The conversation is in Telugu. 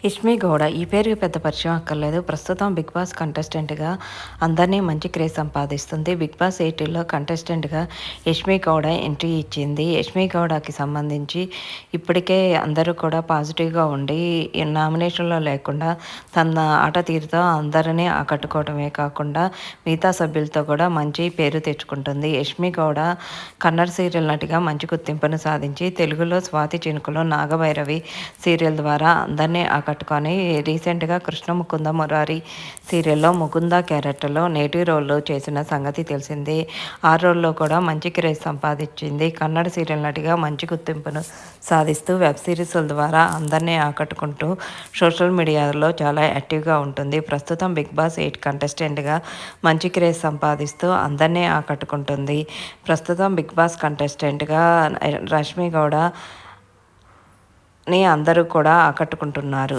యష్మి గౌడ ఈ పేరుకి పెద్ద పరిచయం అక్కర్లేదు. ప్రస్తుతం బిగ్ బాస్ కంటెస్టెంట్గా అందరినీ మంచి క్రేజ్ సంపాదిస్తుంది. బిగ్ బాస్ 8లో కంటెస్టెంట్గా యష్మి గౌడ ఎంట్రీ ఇచ్చింది. యష్మి గౌడకి సంబంధించి ఇప్పటికే అందరూ కూడా పాజిటివ్గా ఉండి నామినేషన్లో లేకుండా తన ఆట తీరుతో అందరినీ ఆకట్టుకోవడమే కాకుండా మిగతా సభ్యులతో కూడా మంచి పేరు తెచ్చుకుంటుంది. యష్మి గౌడ కన్నడ సీరియల్ నటిగా మంచి గుర్తింపును సాధించి తెలుగులో స్వాతి చినుకులో నాగభైరవి సీరియల్ ద్వారా అందరినీ ఆకట్టుకొని రీసెంట్గా కృష్ణ ముకుంద మురారి సీరియల్లో ముకుంద క్యారెక్టర్లో నేటివ్ రోల్లో చేసిన సంగతి తెలిసిందే. ఆ రోల్లో కూడా మంచి క్రేజ్ సంపాదించింది. కన్నడ సీరియల్ నటిగా మంచి గుర్తింపును సాధిస్తూ వెబ్ సిరీస్ల ద్వారా అందరినీ ఆకట్టుకుంటూ సోషల్ మీడియాలో చాలా యాక్టివ్గా ఉంటుంది. ప్రస్తుతం బిగ్ బాస్ 8 కంటెస్టెంట్గా మంచి క్రేజ్ సంపాదిస్తూ అందరినీ ఆకట్టుకుంటుంది. ప్రస్తుతం బిగ్ బాస్ కంటెస్టెంట్గా రష్మి గౌడ ని అందరూ కూడా ఆకట్టుకుంటున్నారు.